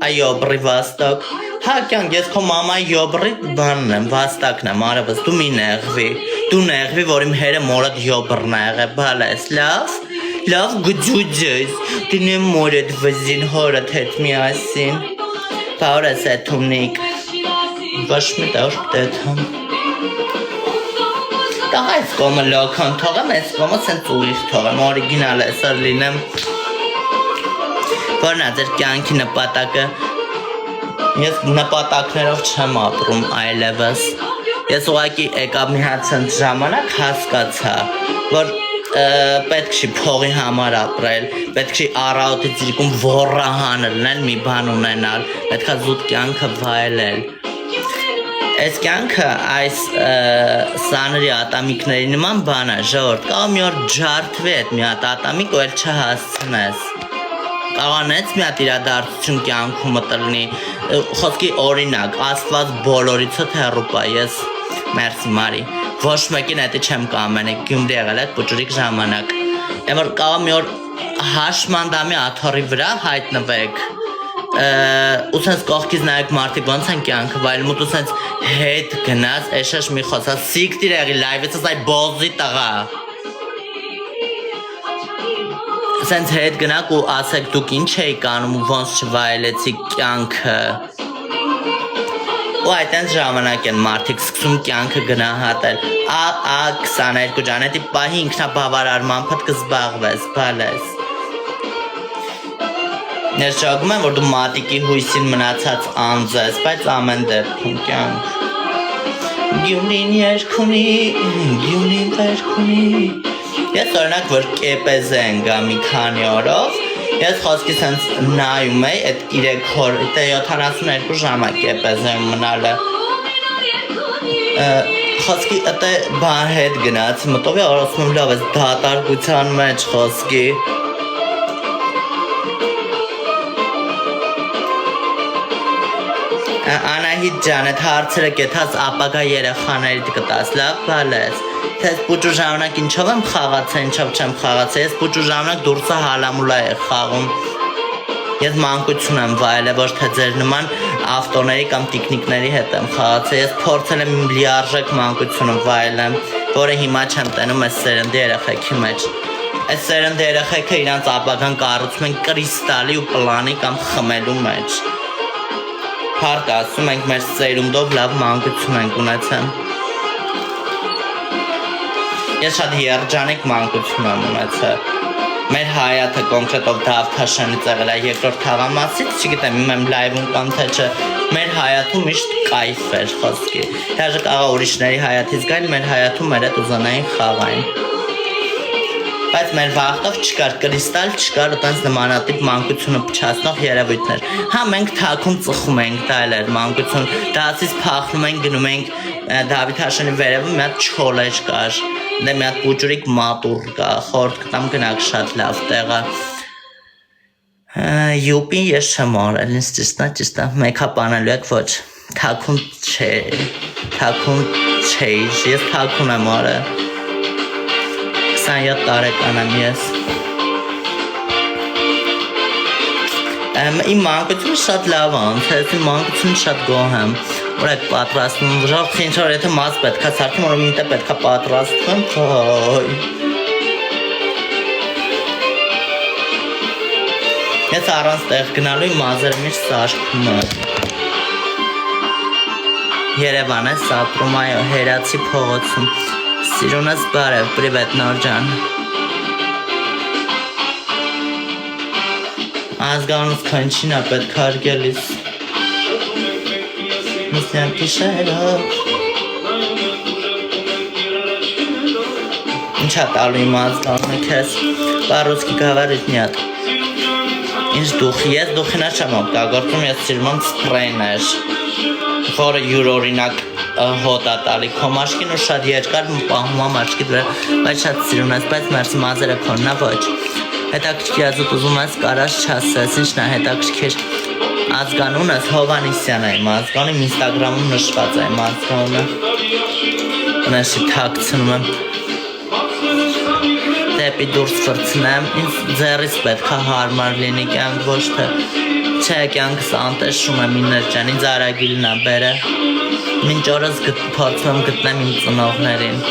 Այոբրի վաստակ։ Հա կյանք ես քո մամայի յոբրի բանն եմ, վաստակն եմ, արևս դու մի նեղվի։ Դու նեղվի, որ իմ հերը մորդ յոբրն է եղել, բալես, լավ գջուջես, դինեմ մորդ վզին հորդ հետ միասին։ Պարես է թումնիկ։ Ոչ մի տաշ պտեթամ։ Տաղա ես կոմը լոքան թողեմ, ես կոմը սենց ուրիշ թողեմ, օրիգինալ է սր լինեմ։ Որն է ձեր կյանքի նպատակը։ Ես նպատակներով չեմ ապրում այլևս։ Ես ուղղակի եկավ մի հատ ցած ժամանակ հասկացա, որ պետք չի փողի համար ապրել, պետք չի առավոտից իրիկում ոռահանել լինել, մի բան ունենալ, պետք է զուտ կյանքը վայելել։ Այս կյանքը այս սանրի ատամիկների նման բան է, ժողովուրդ, կարող մի օր ջարդվի այդ մի հատ ատամիկ ու էլ չհասցնես։ Կաղանեց մի հատ իրադարձություն կյանքում մտնի, խոսքի օրինակ, Աստված բոլորիցդ հեռու պա, ես մերսի մարի, ոչ մեկին էտի չեմ կամենեք, Գյումրի եղել եք պուճուրիկ ժամանակ, որ կարող մի օր հաշմանդամի աթորի վրա հայտնվեք, ու սենց կողքից նայեք մարդիկ ոնց են կյանքը վայելում, ու սենց հետ գնաց, էշաշ մի խոսա, սիկտիր եղի լայվից այս այ բոզի տղա Սենց հետ գնաք ու ասեք դուք ինչ էիք անում ու ոնց չվայելեցիք կյանքը ու այդենց ժամանակ են մարդիկ սկսում կյանքը գնահատել 22 ջան, էդի պահի ինքնաբավարարմանդ կզբաղվես, բալես Ներշակում եմ, որ դու մատիկի հույսին մնացած անձ ես, բայց ամեն դեպքում կյանք Գյումրին երգունի, գյումրին վերգունի Ես օրինակ, որ կեպեզ են գա մի քանի օրով, ես խոսքի սենց նայում էի, այդ 3 հոր, 72 ժամա կեպեզ եմ մնալը Խոսքի ըտե բան հետ գնաց, մտով է արասում եմ լավ ես դատարկության մեջ խոսքի Անահիտ ջան, այդ հարցերը կետած ապագա երեխաների կտաս, լավ բալես Ես պուճու ժամանակ ինչով եմ խաղացել, ինչով չեմ խաղացել, ես պուճու ժամանակ դուրսը հալամուլա է խաղում Ես մանկություն եմ վայել, ոչ թե ձեր նման ավտոների կամ տիկնիկների հետ եմ խաղացել Ես փորձել եմ լիարժեք մանկությունը վայելեմ, որը հիմա չեմ տենում այս սերնդի երեխեքի մեջ Այս սերնդի երեխեքը իրանց ապագան կառուցում են կրիստալի ու պլանի կամ խմելու մեջ Փառք ասում ենք մեր սերունդով լավ մանկություն ենք ունեցել Ես շատ երջանիկ մանկություն եմ ունեցել Մեր հայաթը կոնկրետով Դավթաշենից եղել է երկրորդ թաղամասից, չգիտեմ իմ եմ լայվում կամ թե չէ Մեր հայաթում միշտ կայֆ էր խոսքի Հեղը կաղա ուրիշների հայաթից գայլ, մեր հայաթում մեր հետ ուզանային խաղային Բայց մեր վաղտով չկար կրիստալ, չկար ուտենց նմանատիպ մանկությունը պչացնող երևույթներ Հա մենք թաքում ծխում ենք, դա էլ էր մանկություն Դասից փախնում ենք, գնում ենք Դավթաշենի վերևում մի հատ չոլեջ կար Դե մի հատ պուճուրիկ մատուր կա, խորդ կտամ գնակ շատ լավ տեղը Յուպին ես չեմ արել, ինձ ճիշտ է, մեքապ անելու եք ոչ Թաքում չէ, ես թաքում եմ արել 27 տարեկան եմ ես Իմ մանկությունը շատ լավ անցեց, իմ մանկությունը շատ գոհ եմ Որ եք պատրաստում, ժող ինչ-որ եթե մազ պետք է սարքում, որ մինտե պետք է պատրաստվեմ, ոյ Ես առանց տեղ գնալու իմ մազերը միշտ սարքում եմ Երևան է սապրում, այո, հերացի փողոցում Սիրունս բարև, պրիվետ նոր ջան Ազգանուց քնչին է պետք հարգելիս Միսյան կիշերով Ինչ է տալու իմ ազգանը կեզ Պարուցկի գավարիտ նյատ Ինչ դուխի ես դուխինա չեմ օգտագործում ես սիրում եմ սպրեյն էր Որը յուրօրինակ հոտ է տալի քո մաշկին ու շատ երկար պահում եմ աչքիդ վրա բայց շատ սիրում ես բայց մերսի մազերը քոննա ոչ Հետաքրքիր ազուտ ուզում ես կարած չասես ինչն է հետաքրքիր Ազգանունս Հովանիսյան է իմ ազգանը իմ ինստագրամում նշված է իմ ազգանը Ունեսի թակցնում եմ Դեպի դուրս վրցնեմ ինձ ձեռից պետք է հարմար լինի կյանք ոչ թե Չէ, կյանքս անտեսում եմ իներ ջան, ինձ Արագիլն է բերը։ Մինչ օրս փորձում եմ գտնեմ իմ ծնողներին։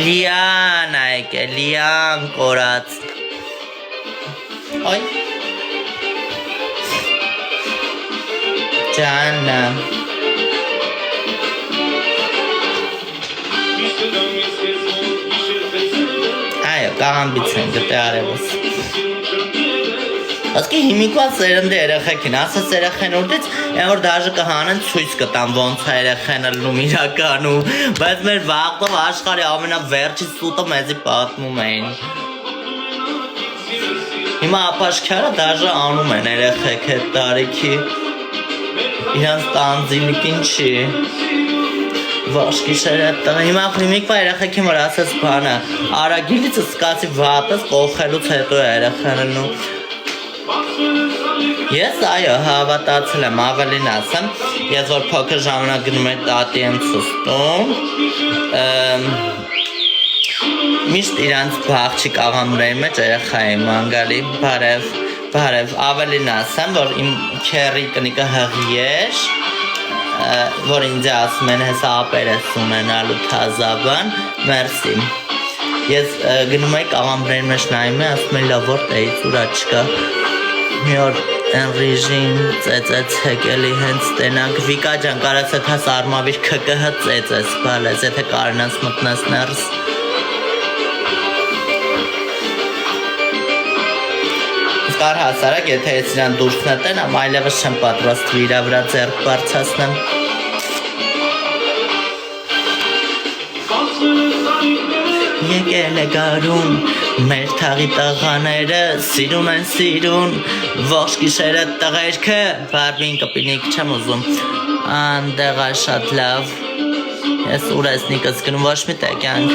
Լիան ա եկել, լիան կորած։ Ոյ։ Ջանը։ Այո, կաղամբից են գտե արևս։ Ասկի հիմիկվա սերնդի երեխեք են, ասաց երեխեն որդից, են որ դաժը կհանեն ցույց կտան ոնց է երեխեն լնում իրականում, բայց մեր վաղտով աշխարի ամենավերջի սուտը մեզի պատմում էին։ Հիմա ապաշքյարը դաժը անում են երեխեք հետ տարիքի, իրանց տանձինիկին չի, վաշկիշեր հետ տղը, հիմա հիմիկվա երեխեքին որ ասաց բանը, Արագիլիցը սկացի վատս կողխելուց հետո երեխեն լնում։ Ես այո հավատացել եմ, ավելին ասեմ, ես որ փոքր ժամանակ գնում եմ տատի եմ ցստում, միշտ իրանց բաղջիկ աղամրայի մեջ երեխա եմ անգալի, բարև, ավելին ասեմ, որ իմ քերի կնիկը հղի էր, որ ինձ ասում են հեսա ապերես ունենալու թազաբան, մերսի։ Ես գնում եք աղամրայի մեջ նայում եմ, ասում եմ լավ որ տեից ուրա չկա։ Մի օր են ռիժին ծեծեց հեկելի հենց տենանք, Վիկա ջան կարաս եթա սարմավիր քկհ ծեծես, բալես, եթե կարնաս մտնես ներս։ Կար հասարակ, եթե ես իրան դուրս նետենամ, այլևս չեմ պատրաստ իրա վրա ձեռք բարձրացնեմ։ Եկել է գարուն, մեր թաղի տղաները սիրուն են սիրուն, ողջ գիշերը տղերքը, բարբին կպինիք չեմ ուզում, անդեղա շատ լավ, ես ուրեսնիկս գնում ոչ մի տեկյանք,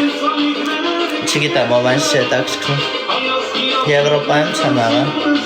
չգիտեմ ով այն շետակ շկրում, Եվրոպայում չեմ աղա։